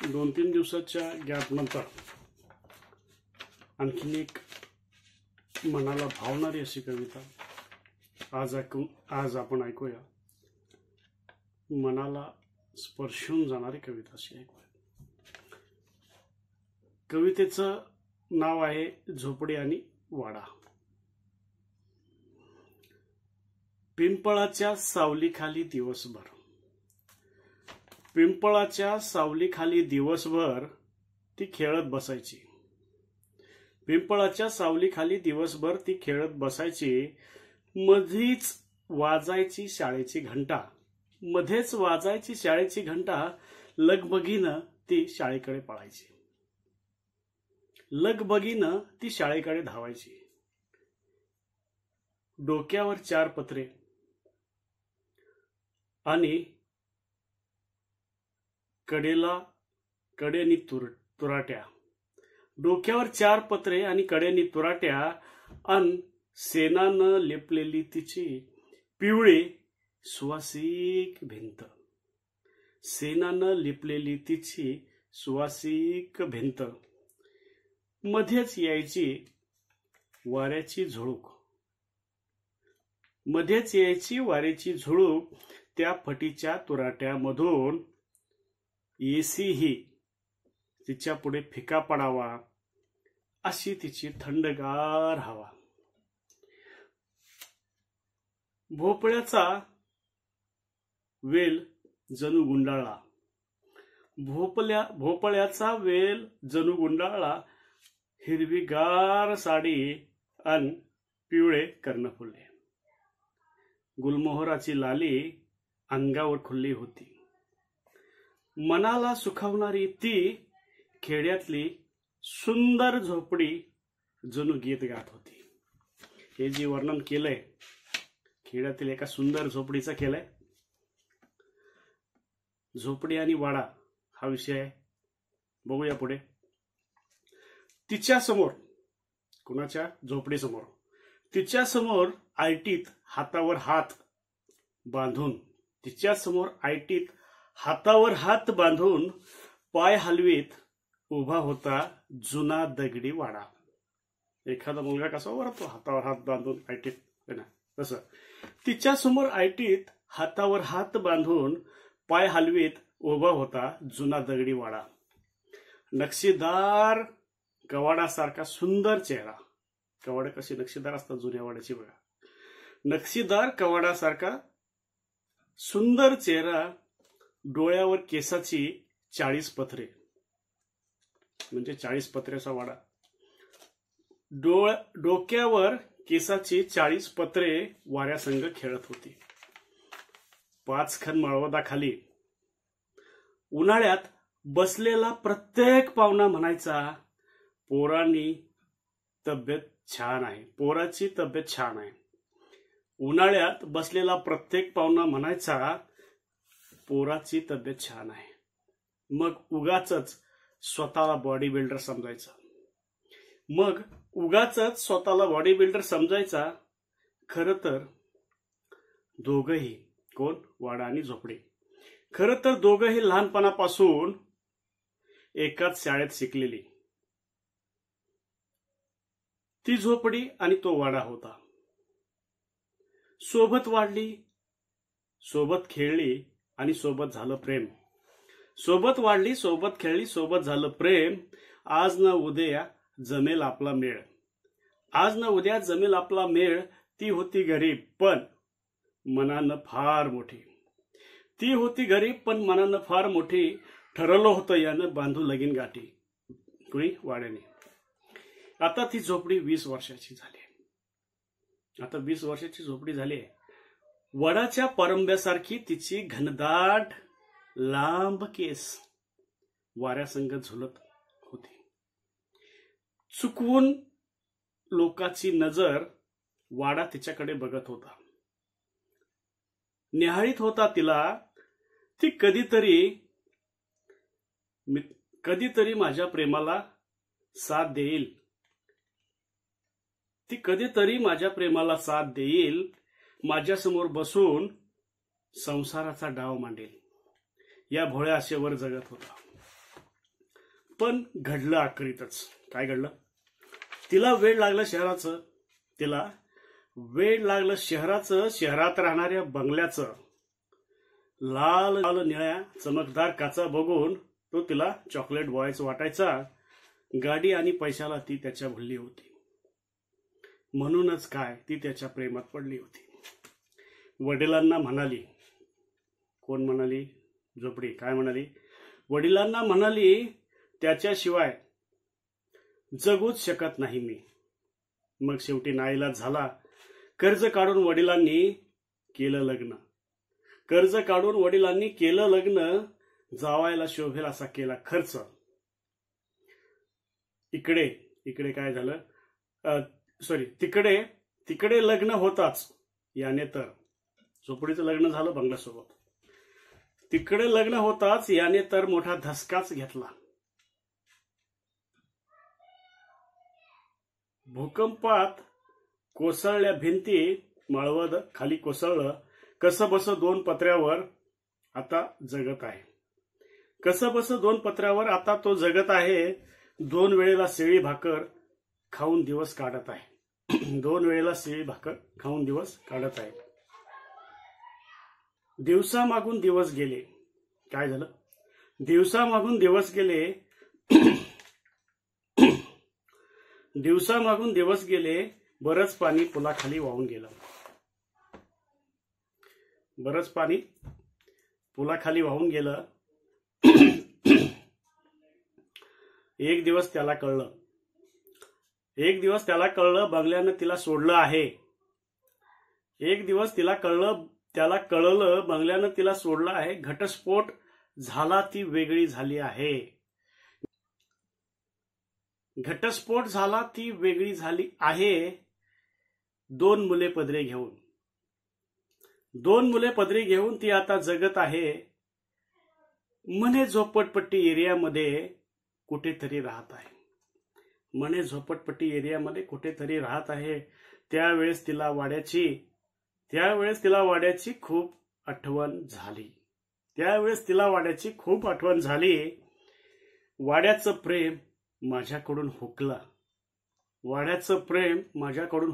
2-3 दिवसाच्या गॅप नंतर आणखीन एक मनाला भावणारी अशी कविता आज आपण ऐकूया. मनाला स्पर्शून जाणारी कविता अशी ऐकूया. कवितेचं नाव आहे झोपडी आणि वाडा. पिंपळाच्या सावलीखाली दिवसभर, पिंपळाच्या सावलीखाली दिवसभर ती खेळत बसायची. पिंपळाच्या सावलीखाली दिवसभर ती खेळत बसायची. मध्येच वाजायची शाळेची घंटा, मध्येच वाजायची शाळेची घंटा. लगबगीनं ती शाळेकडे पळायची, लगबगीनं ती शाळेकडे धावायची. डोक्यावर 4 पत्रे आणि कडेनी तुराट्या, डोक्यावर 4 पत्रे आणि कडेनी तुराट्या. अन सेनानं लेपलेली तिची पिवळी सुवासिक भिंत, सेनानं लेपलेली तिची सुवासिक भिंत. मध्येच यायची वाऱ्याची झुळूक, मध्येच यायची वाऱ्याची झुळूक. त्या फटीच्या तुराट्यामधून एसीही तिच्या पुढे फिका पडावा अशी तिची थंडगार हवा. भोपळ्याचा वेल जणू गुंडाळला, भोपळ्याचा वेल जणू गुंडाळला. हिरवीगार साडी अन पिवळे कर्णफुले, गुलमोहराची लाली अंगावर खुल्ली होती. मनाला सुखावणारी ती खेड्यातली सुंदर झोपडी जणू गीत गात होती. हे जे वर्णन केलंय खेड्यातील एका सुंदर झोपडीचं केलंय. झोपडी आणि वाडा हा विषय आहे. बघूया पुढे. तिच्या समोर, कुणाच्या झोपडी समोर, तिच्या समोर आयटीत हातावर हात बांधून, तिच्या समोर आयटीत हातावर हात बांधून पाय हलवीत उभा होता जुना दगडी वाडा. एखादा मुलगा कसा उभा राहतो हातावर हात बांधून आयटीत, ना तसं तिच्या समोर आयटीत हातावर हात बांधून पाय हलवीत उभा होता जुना दगडी वाडा. नक्षीदार कवाडासारखा सुंदर चेहरा, कवाडे कशी नक्षीदार असतात जुन्या वाड्याची बघा. नक्षीदार कवाडासारखा सुंदर चेहरा, डोळ्यावर केसाची 40 पत्रे, म्हणजे 40 पत्र्याचा वाडा. डोक्यावर केसाची 40 पत्रे वाऱ्यासंग खेळत होती. 5 खण मळवदाखाली उन्हाळ्यात बसलेला प्रत्येक पाहुणा म्हणायचा, पोरांनी तब्येत छान आहे, पोराची तब्येत छान आहे. उन्हाळ्यात बसलेला प्रत्येक पाहुणा म्हणायचा, पोराची तब्येत छान आहे. मग उगाचच स्वतःला बॉडी बिल्डर समजायचा, मग उगाचच स्वतःला बॉडी बिल्डर समजायचा. खरं तर दोघही, कोण, वाडा आणि झोपडी, खरं तर दोघही लहानपणापासून एकाच शाळेत शिकलेली. ती झोपडी आणि तो वाडा होता. सोबत वाढली, सोबत खेळली आणि सोबत झालं प्रेम. सोबत वाढली, सोबत खेळली, सोबत झालं प्रेम. आज न उद्या जमेल आपला मेळ, आज न उद्या जमेल आपला मेळ. ती होती गरीब पण मनानं फार मोठी, ती होती गरीब पण मनानं फार मोठी. ठरवलं होतं यानं बांधू लगीन गाठी, कुणी, वाड्याने. आता ती झोपडी 20 वर्षाची झाली. आता 20 वर्षाची झोपडी झाली. वडाच्या परंब्यासारखी तिची घनदाट लांब केस वाऱ्यासंग झुलत होती. चुकवून लोकांची नजर वाडा तिच्याकडे बघत होता, निहाळीत होता तिला. ती कधीतरी माझ्या प्रेमाला साथ देईल, ती कधीतरी माझ्या प्रेमाला साथ देईल. माझ्यासमोर बसून संसाराचा डाव मांडेल, या भोळ्या आशेवर जगत होता. पण घडलं आखरीतच. काय घडलं? तिला वेळ लागलं शहराचं, शहरात राहणाऱ्या बंगल्याचं. लाल लाल निळ्या चमकदार काचा बघून तो तिला चॉकलेट बॉयच वाटायचा. गाडी आणि पैशाला ती त्याच्या भुलली होती. म्हणूनच काय ती त्याच्या प्रेमात पडली होती. वडिलांना म्हणाली, कोण म्हणाली? झोपडी. काय म्हणाली? वडिलांना म्हणाली, त्याच्याशिवाय जगूच शकत नाही मी. मग शेवटी नाईलाज झाला. कर्ज काढून वडिलांनी केलं लग्न. जावायला शोभेल असा केला खर्च. इकडे काय झालं? तिकडे लग्न होताच याने तर झोपडीचं लग्न झालं बंगल्यासोबत. तिकडे लग्न होताच याने तर मोठा धसकाच घेतला. भूकंपात कोसळल्या भिंती, मळवद खाली कोसळलं. कसं बस 2 पत्र्यावर आता जगत आहे. आता तो जगत आहे. 2 वेळेला शेळी भाकर खाऊन दिवस काढत आहे. दिवसामागून दिवस गेले. काय झालं? दिवसामागून दिवस गेले. बरंच पाणी पुलाखाली वाहून गेलं. एक दिवस त्याला कळलं बंगल्यानं तिला सोडलं आहे. बंगल्यानं तिला सोडलं आहे. घटस्फोट झाला, ती वेगळी झाली आहे. 2 मुले पदरी घेऊन ती आता जगत आहे. म्हणे झोपडपट्टी एरियामध्ये कुठेतरी राहत आहे. त्यावेळेस तिला वाड्याची खूप आठवण झाली. वाड्याचं प्रेम माझ्याकडून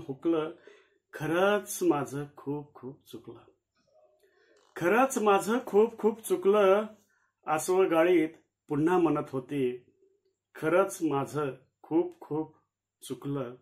हुकलं. खरंच माझं खूप चुकलं. आसवगाळीत पुन्हा म्हणत होती, खरंच माझं खूप चुकलं.